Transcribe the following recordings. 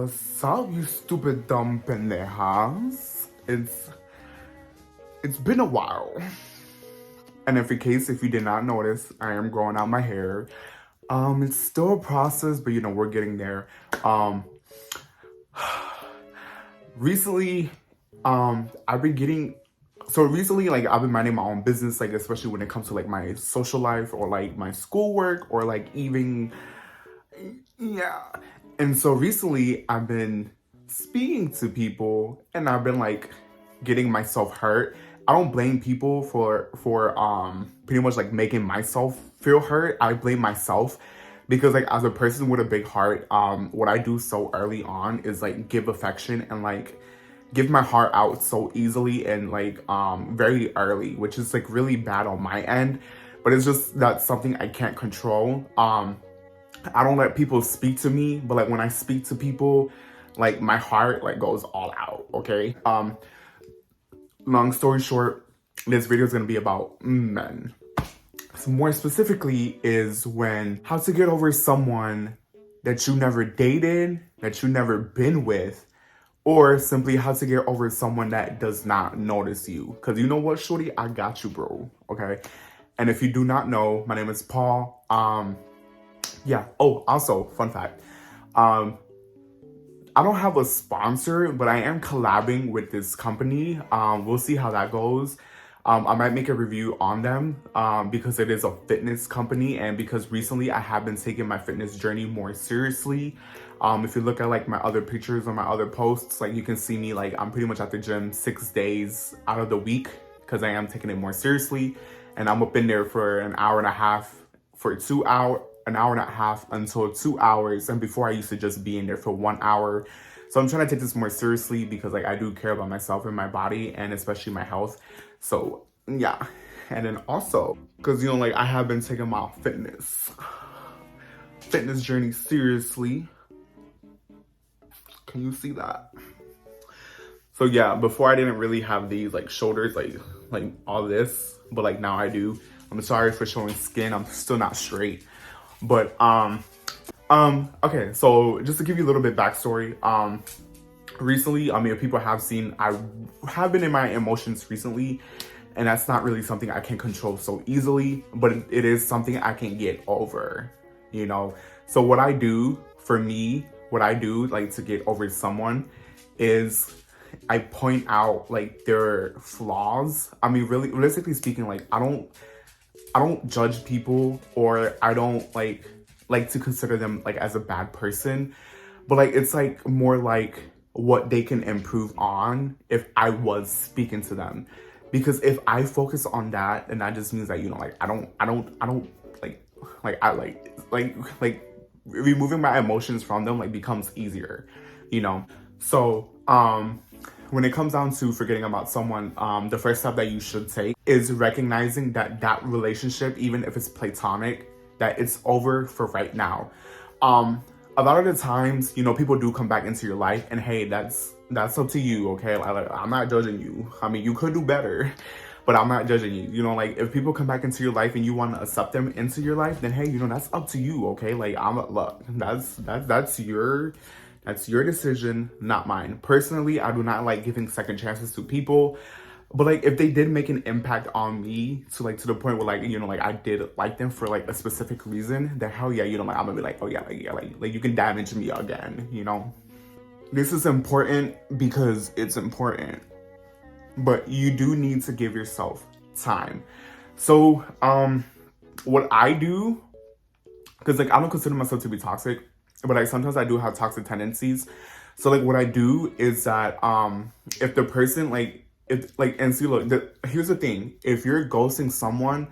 What's up, you stupid dumb pendejas? It's been a while. And if you did not notice, I am growing out my hair. It's still a process, but we're getting there. Recently, I've been minding my own business, like especially when it comes to like my social life or like my schoolwork or like even And so recently I've been speaking to people and I've been like getting myself hurt. I don't blame people for pretty much like making myself feel hurt. I blame myself because like as a person with a big heart, what I do so early on is like give affection and like give my heart out so easily and like very early, which is like really bad on my end, but it's just that's something I can't control. I don't let people speak to me, but like when I speak to people, like my heart like goes all out, okay? Long story short, this video is gonna be about men. So more specifically is how to get over someone that you never dated, that you never been with, or simply how to get over someone that does not notice you. Cause you know what, shorty, I got you, bro, okay? And if you do not know, my name is Paul. Oh, also, fun fact. I don't have a sponsor, but I am collabing with this company. We'll see how that goes. I might make a review on them because it is a fitness company and because recently I have been taking my fitness journey more seriously. If you look at like my other pictures or my other posts, like you can see me like I'm pretty much at the gym 6 days out of the week because I am taking it more seriously. And I'm up in there for an hour and a half an hour and a half until 2 hours, and before I used to just be in there for 1 hour. So I'm trying to take this more seriously because like I do care about myself and my body and especially my health. So yeah, and then also because like I have been taking my fitness journey seriously. Can you see that? So yeah, before I didn't really have these like shoulders like all this, but like now I do. I'm sorry for showing skin. I'm still not straight. But okay, so just to give you a little bit backstory, recently, if people have seen, I have been in my emotions recently, and that's not really something I can control so easily, but it is something I can get over, So what I do like to get over someone is I point out like their flaws. Really, realistically speaking, like I don't judge people, or I don't like to consider them like as a bad person, but like it's like more like what they can improve on if I was speaking to them. Because if I focus on that, then that just means that like I don't removing my emotions from them like becomes easier, So when it comes down to forgetting about someone, the first step that you should take is recognizing that relationship, even if it's platonic, that it's over for right now. A lot of the times, people do come back into your life, and hey, that's up to you, okay? Like, I'm not judging you. You could do better, but I'm not judging you. Like if people come back into your life and you want to accept them into your life, then hey, that's up to you, okay? Like look, that's your decision, not mine. Personally, I do not like giving second chances to people. But like if they did make an impact on me to the point where like I did like them for like a specific reason, then hell yeah, I'm gonna be like, oh yeah, like you can damage me again, This is important because it's important. But you do need to give yourself time. So what I do, because like I don't consider myself to be toxic, but like sometimes I do have toxic tendencies. So like what I do is that if the person here's the thing, if you're ghosting someone,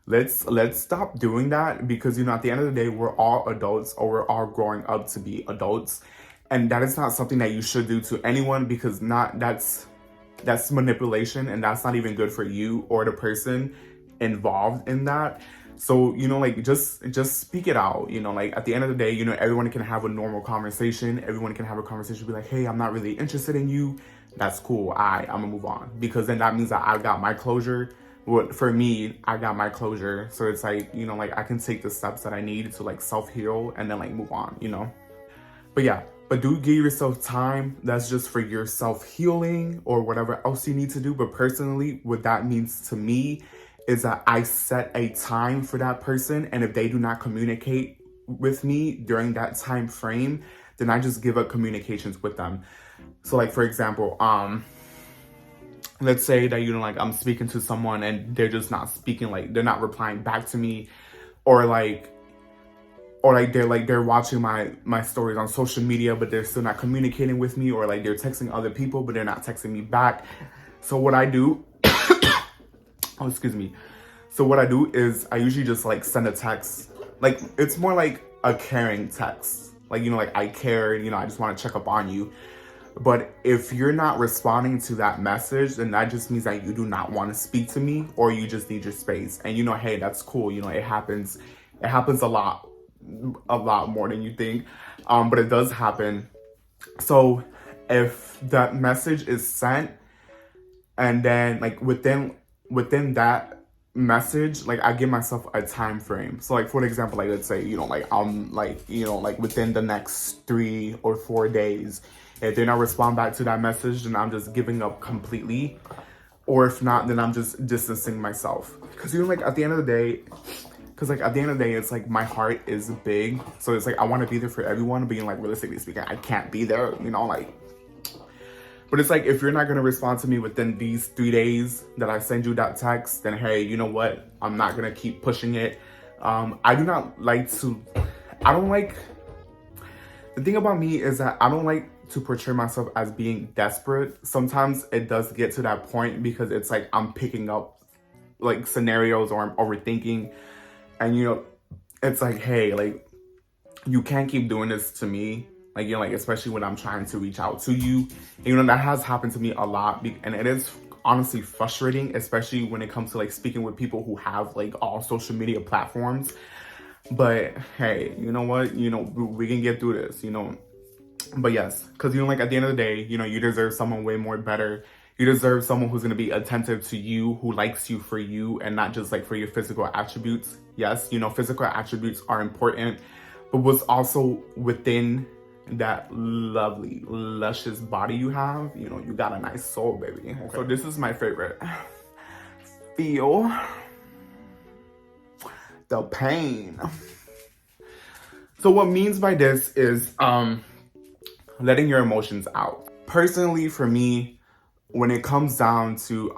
let's stop doing that, because at the end of the day, we're all adults, or we're all growing up to be adults, and that is not something that you should do to anyone, because that's manipulation, and that's not even good for you or the person involved in that. So, just speak it out, like at the end of the day, everyone can have a normal conversation. Everyone can have a conversation, be like, hey, I'm not really interested in you. That's cool. I'm gonna move on, because then that means that I got my closure. For me, I got my closure. So it's like, like I can take the steps that I need to like self-heal and then like move on, But yeah, But do give yourself time. That's just for your self-healing or whatever else you need to do. But personally, what that means to me is that I set a time for that person. And if they do not communicate with me during that time frame, then I just give up communications with them. So like, for example, let's say that, you know, like I'm speaking to someone and they're just not speaking, like they're not replying back to me, or they're watching my stories on social media, but they're still not communicating with me, or like they're texting other people, but they're not texting me back. So what I do, oh, excuse me. So what I do is I usually just like send a text. Like, it's more like a caring text. Like, you know, like I care, you know, I just want to check up on you. But if you're not responding to that message, then that just means that you do not want to speak to me, or you just need your space. And you know, hey, that's cool. You know, it happens a lot more than you think. But it does happen. So if that message is sent, and then like within that message, like I give myself a time frame. So like, for example, like let's say, you know, like like, you know, like within the next 3 or 4 days, if they not respond back to that message, then I'm just giving up completely. Or if not, then I'm just distancing myself. Because, you know, like at the end of the day, it's like my heart is big. So it's like I want to be there for everyone, but, you know, like realistically speaking, I can't be there, you know, like. But it's like, if you're not going to respond to me within these 3 days that I send you that text, then hey, you know what? I'm not going to keep pushing it. I don't like, the thing about me is that I don't like to portray myself as being desperate. Sometimes it does get to that point because it's like I'm picking up like scenarios, or I'm overthinking. And, you know, it's like, hey, like, you can't keep doing this to me. Like, you know, like, especially when I'm trying to reach out to you. And, you know, that has happened to me a lot. And it is honestly frustrating, especially when it comes to like speaking with people who have like all social media platforms. But hey, you know what? You know, we can get through this, you know. But yes, because, you know, like at the end of the day, you know, you deserve someone way more better. You deserve someone who's going to be attentive to you, who likes you for you, and not just like for your physical attributes. Yes, you know, physical attributes are important, but what's also within that lovely, luscious body you have, you know, you got a nice soul, baby. Okay. So this is my favorite. Feel the pain. So what means by this is letting your emotions out. Personally, for me, when it comes down to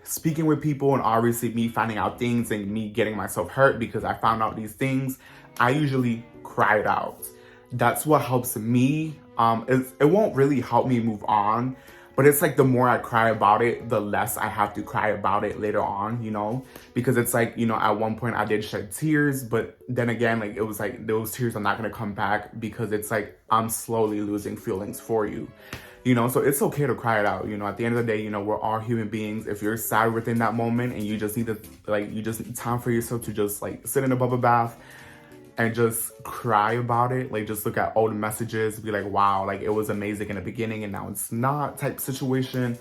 speaking with people, and obviously me finding out things and me getting myself hurt because I found out these things, I usually cry it out. That's what helps me. It won't really help me move on, but it's like the more I cry about it, the less I have to cry about it later on, you know? Because it's like, you know, at one point I did shed tears, but then again, like, it was like those tears are not gonna come back, because it's like I'm slowly losing feelings for you. You know, so it's okay to cry it out. You know, at the end of the day, you know, we're all human beings. If you're sad within that moment and you just need to, like, you just need time for yourself to just like sit in a bubble bath and just cry about it, like just look at old messages, be like, wow, like it was amazing in the beginning and now it's not, type situation,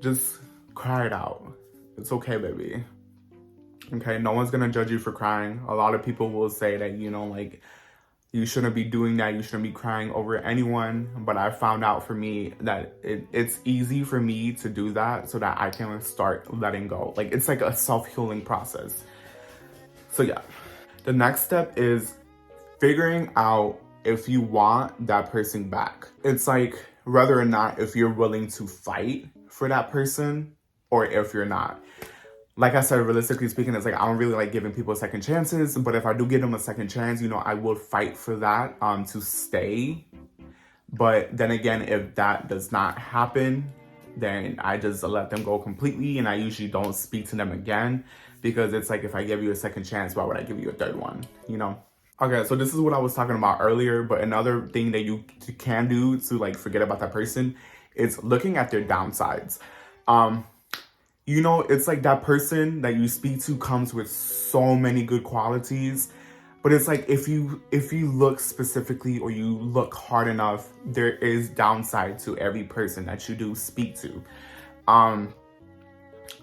just cry it out. It's okay, baby. Okay, no one's gonna judge you for crying. A lot of people will say that, you know, like, you shouldn't be doing that, you shouldn't be crying over anyone. But I found out for me that it's easy for me to do that so that I can start letting go. Like, it's like a self-healing process. So yeah. The next step is figuring out if you want that person back. It's like whether or not if you're willing to fight for that person or if you're not. Like I said, realistically speaking, it's like I don't really like giving people second chances, but if I do give them a second chance, you know, I will fight for that to stay. But then again, if that does not happen, then I just let them go completely, and I usually don't speak to them again, because it's like, if I give you a second chance, why would I give you a third one, you know? Okay, so this is what I was talking about earlier, but another thing that you can do to like forget about that person is looking at their downsides. You know, it's like that person that you speak to comes with so many good qualities, but it's like if you look specifically or you look hard enough, there is downside to every person that you do speak to.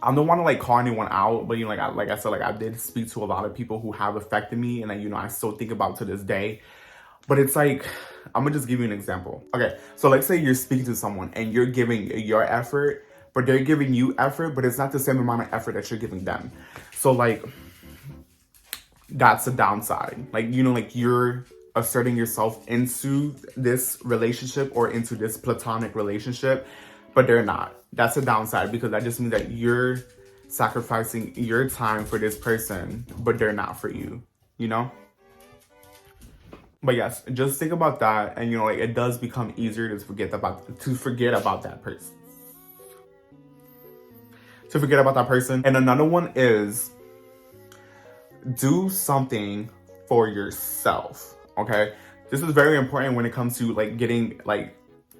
I don't want to like call anyone out, but you know, like I said, like I did speak to a lot of people who have affected me, and you know, I still think about to this day. But it's like, I'm gonna just give you an example. Okay, so let's say you're speaking to someone and you're giving your effort, but they're giving you effort, but it's not the same amount of effort that you're giving them. So like, that's a downside. Like, you know, like you're asserting yourself into this relationship or into this platonic relationship, but they're not. That's a downside, because that just means that you're sacrificing your time for this person, but they're not for you, you know? But yes, just think about that, and you know, like it does become easier to forget about that person. To forget about that person. And another one is do something for yourself. Okay? This is very important when it comes to like getting like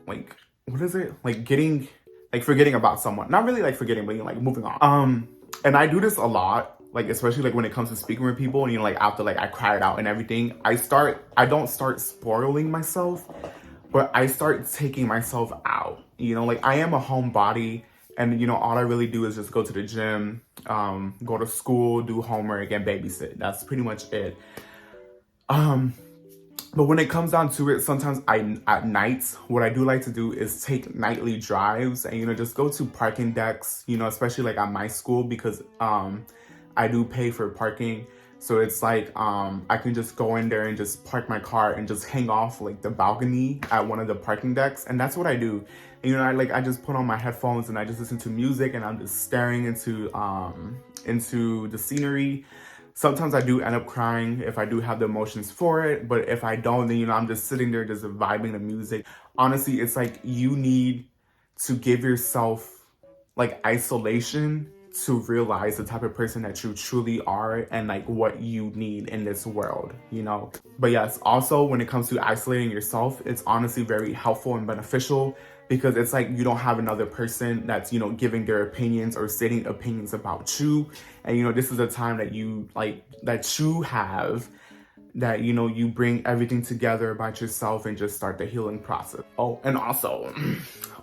what is it? Like getting like forgetting about someone. Not really like forgetting, but you know, like moving on. And I do this a lot. Like, especially like when it comes to speaking with people, and you know, like after like I cried out and everything, I don't start spoiling myself, but I start taking myself out. You know, like I am a homebody, and you know, all I really do is just go to the gym, go to school, do homework, and babysit. That's pretty much it. But when it comes down to it, sometimes at nights, what I do like to do is take nightly drives and, you know, just go to parking decks, you know, especially like at my school, because I do pay for parking. So it's like I can just go in there and just park my car and just hang off like the balcony at one of the parking decks. And that's what I do. And, you know, I just put on my headphones and I just listen to music, and I'm just staring into the scenery. Sometimes I do end up crying if I do have the emotions for it, but if I don't, then, you know, I'm just sitting there just vibing the music. Honestly, it's like you need to give yourself like isolation to realize the type of person that you truly are and like what you need in this world, you know? But yes, also when it comes to isolating yourself, it's honestly very helpful and beneficial, because it's like you don't have another person that's, you know, giving their opinions or stating opinions about you. And, you know, this is a time that you have that, you know, you bring everything together about yourself and just start the healing process. Oh, and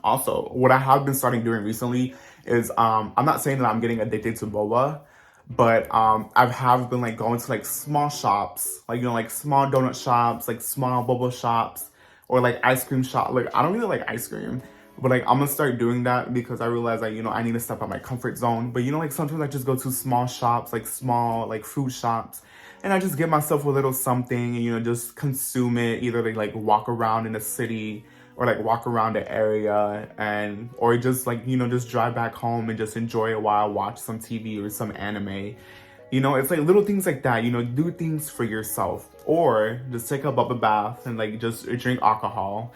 also what I have been starting doing recently is I'm not saying that I'm getting addicted to boba, but I have been like going to like small shops, like, you know, like small donut shops, like small boba shops, or like ice cream shop. Like, I don't really like ice cream, but like I'm gonna start doing that because I realize like, you know, I need to step out my comfort zone. But, you know, like sometimes I just go to small shops, like small like food shops, and I just get myself a little something and, you know, just consume it. Either they like walk around in the city or like walk around the area, and or just like, you know, just drive back home and just enjoy it while I watch some TV or some anime. You know, it's like little things like that, you know, do things for yourself, or just take a bubble bath and like just drink alcohol,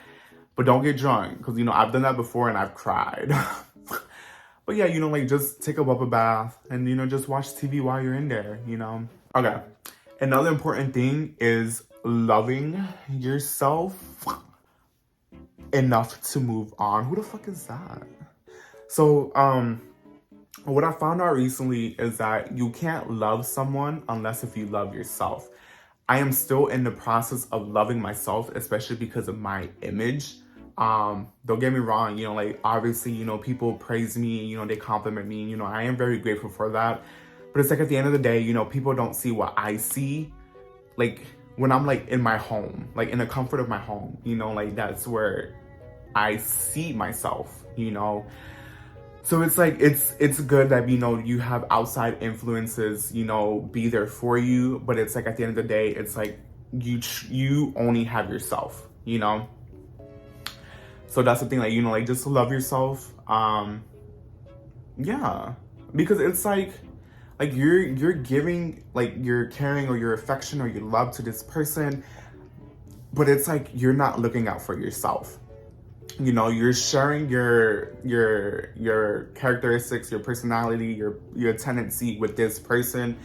but don't get drunk, because, you know, I've done that before and I've cried. But yeah, you know, like just take a bubble bath and, you know, just watch TV while you're in there, you know? Okay. Another important thing is loving yourself enough to move on. Who the fuck is that? So, what I found out recently is that you can't love someone unless if you love yourself. I am still in the process of loving myself, especially because of my image. Don't get me wrong, you know, like obviously, you know, people praise me, you know, they compliment me, you know, I am very grateful for that. But it's like at the end of the day, you know, people don't see what I see. Like when I'm like in my home, like in the comfort of my home, you know, like that's where I see myself, you know. So it's like, it's good that, you know, you have outside influences, you know, be there for you. But it's like at the end of the day, it's like you only have yourself, you know. So that's the thing, like, you know, like just love yourself. Yeah, because it's like you're giving like your caring or your affection or your love to this person, but it's like you're not looking out for yourself. You know, you're sharing your characteristics, your personality, your tendency with this person,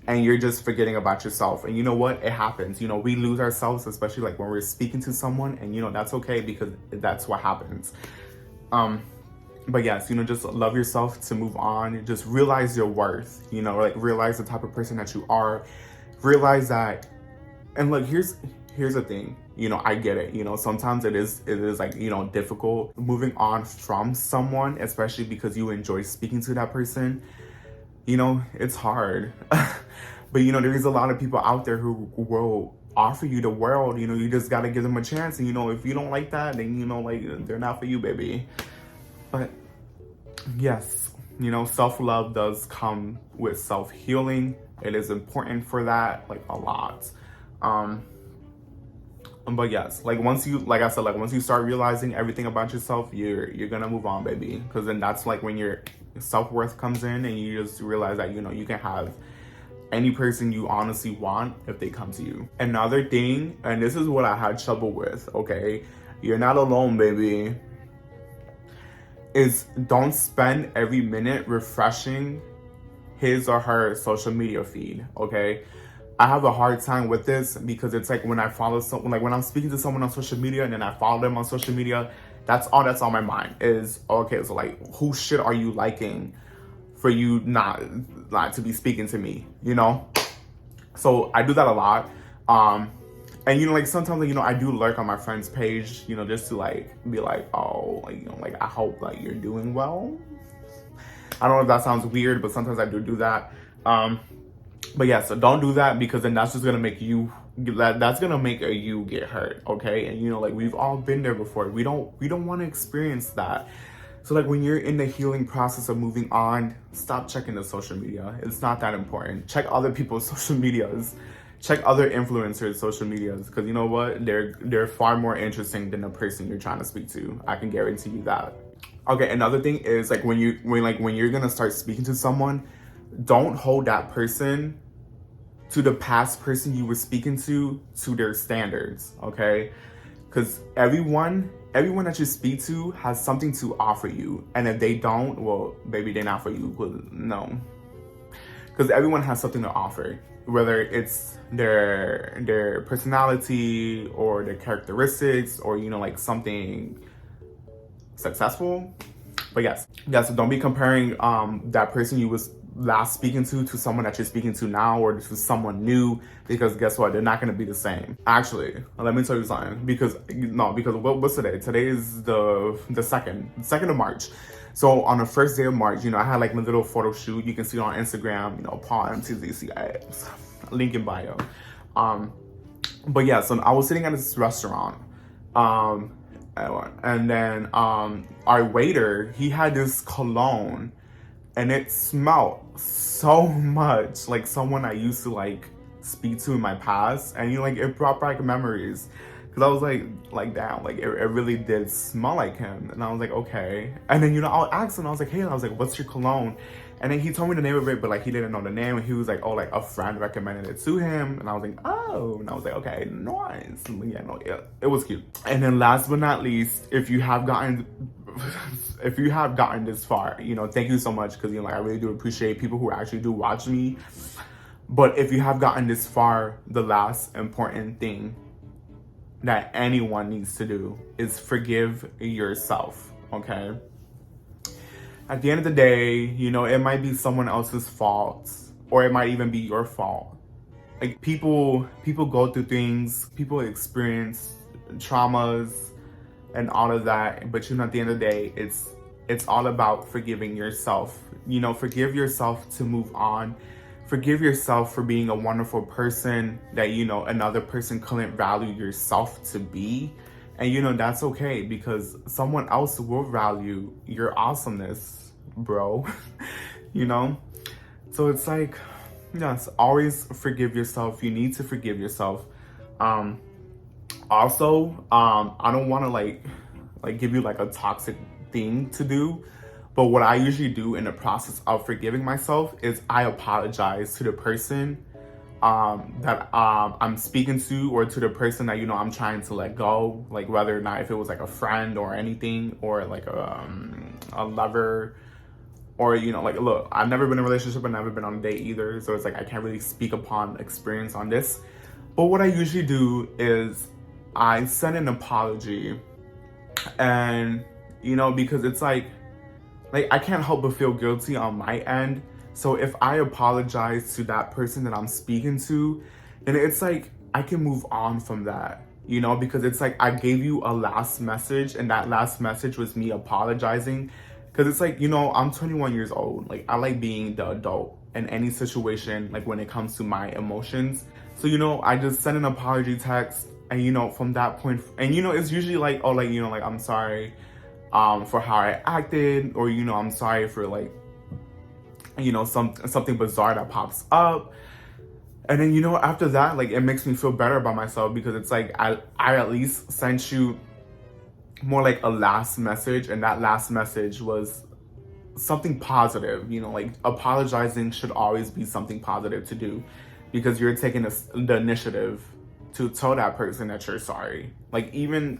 and you're just forgetting about yourself. And you know what? It happens. You know, we lose ourselves, especially like when we're speaking to someone, and, you know, that's okay because that's what happens. But yes, you know, just love yourself to move on. Just realize your worth, you know, like realize the type of person that you are. Realize that, and look, here's the thing, you know, I get it, you know, sometimes it is like, you know, difficult moving on from someone, especially because you enjoy speaking to that person. You know, it's hard. But, you know, there is a lot of people out there who will offer you the world. You know, you just got to give them a chance. And, you know, if you don't like that, then, you know, like, they're not for you, baby. But yes, you know, self-love does come with self-healing. It is important for that, like, a lot. But yes, like, once you, like I said, like, once you start realizing everything about yourself, you're gonna move on, baby. Because then that's like when your self-worth comes in, and you just realize that, you know, you can have any person you honestly want if they come to you. Another thing, and this is what I had trouble with, okay, you're not alone, baby, is don't spend every minute refreshing his or her social media feed, okay? I have a hard time with this because it's like when I follow someone, like when I'm speaking to someone on social media and then I follow them on social media, that's all that's on my mind is, okay, so like, whose shit are you liking for you not to be speaking to me, you know? So I do that a lot. And, you know, like, sometimes, like, you know, I do lurk on my friend's page, you know, just to, like, be like, oh, like, you know, like, I hope, like, you're doing well. I don't know if that sounds weird, but sometimes I do that. But yeah, so don't do that, because then that's just gonna make you, that's gonna make you get hurt, okay? And, you know, like, we've all been there before. We don't want to experience that. So, like, when you're in the healing process of moving on, stop checking the social media. It's not that important. Check other people's social medias. Check other influencers' social medias, because you know what? They're far more interesting than the person you're trying to speak to. I can guarantee you that. Okay, another thing is, like, when you're gonna start speaking to someone, don't hold that person to the past person you were speaking to their standards, okay? Because everyone that you speak to has something to offer you, and if they don't, well, baby, they're not for you. Well, no, because everyone has something to offer, whether it's their personality or their characteristics, or, you know, like, something successful. But yes, so don't be comparing that person you was last speaking to someone that you're speaking to now, or to someone new, because guess what? They're not going to be the same. Actually, let me tell you something, because what's today? Today is the 2nd of March. So on the first day of March, you know, I had like my little photo shoot. You can see it on Instagram, you know, PaulMtzCx, link in bio. But yeah, so I was sitting at this restaurant, and then our waiter, he had this cologne, and it smelled so much like someone I used to, like, speak to in my past. And, you know, like, it brought back memories, because I was like damn, like, it really did smell like him. And I was like, okay. And then, you know, I'll ask him, I was like, hey, I was like, what's your cologne? And then he told me the name of it, but, like, he didn't know the name. And he was like, oh, like, a friend recommended it to him. And I was like, oh. And I was like, okay, nice. And yeah, no, yeah, it was cute. And then last but not least, if you have gotten this far, you know, thank you so much, because, you know, like, I really do appreciate people who actually do watch me. But if you have gotten this far, the last important thing that anyone needs to do is forgive yourself, okay? At the end of the day, you know, it might be someone else's fault, or it might even be your fault. Like, people go through things, people experience traumas and all of that, but, you know, at the end of the day, it's all about forgiving yourself. You know, forgive yourself to move on. Forgive yourself for being a wonderful person that, you know, another person couldn't value yourself to be. And, you know, that's okay, because someone else will value your awesomeness, bro. You know? So it's like, yes, always forgive yourself. You need to forgive yourself. Also, I don't want to like give you like a toxic thing to do, but what I usually do in the process of forgiving myself is I apologize to the person that I'm speaking to, or to the person that, you know, I'm trying to let go, like, whether or not if it was like a friend or anything, or like a lover, or, you know, like, look, I've never been in a relationship, I've never been on a date either, so it's like I can't really speak upon experience on this. But what I usually do is I send an apology, and, you know, because it's like I can't help but feel guilty on my end. So if I apologize to that person that I'm speaking to, then it's like I can move on from that, you know, because it's like I gave you a last message, and that last message was me apologizing. Because it's like, you know, I'm 21 years old. Like, I like being the adult in any situation, like when it comes to my emotions. So, you know, I just send an apology text, and, you know, from that point, and, you know, it's usually like, oh, like, you know, like, I'm sorry for how I acted, or, you know, I'm sorry for, like, you know, something bizarre that pops up. And then, you know, after that, like, it makes me feel better about myself, because it's like, I at least sent you more like a last message, and that last message was something positive. You know, like, apologizing should always be something positive to do, because you're taking the initiative to tell that person that you're sorry. Like, even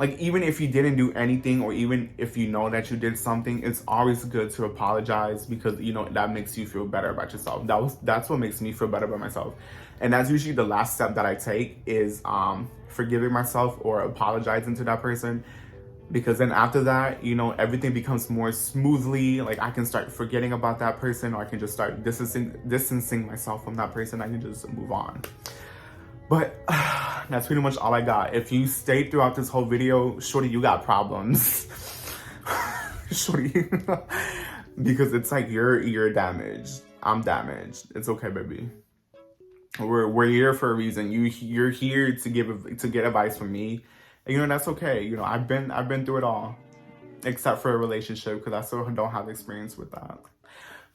if you didn't do anything, or even if you know that you did something, it's always good to apologize, because, you know, that makes you feel better about yourself. That's what makes me feel better about myself. And that's usually the last step that I take, is forgiving myself or apologizing to that person. Because then after that, you know, everything becomes more smoothly. Like, I can start forgetting about that person, or I can just start distancing myself from that person. I can just move on. But that's pretty much all I got. If you stayed throughout this whole video, shorty, you got problems. Shorty. Because it's like, you're damaged. I'm damaged. It's okay, baby. We're here for a reason. You're here to get advice from me. And, you know, that's okay. You know, I've been through it all, except for a relationship, because I still don't have experience with that.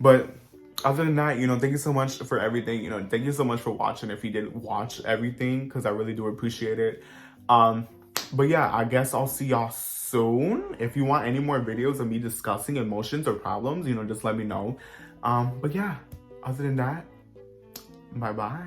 But other than that, you know, thank you so much for everything. You know, thank you so much for watching, if you did watch everything, because I really do appreciate it. But yeah, I guess I'll see y'all soon. If you want any more videos of me discussing emotions or problems, you know, just let me know. But yeah, other than that, bye-bye.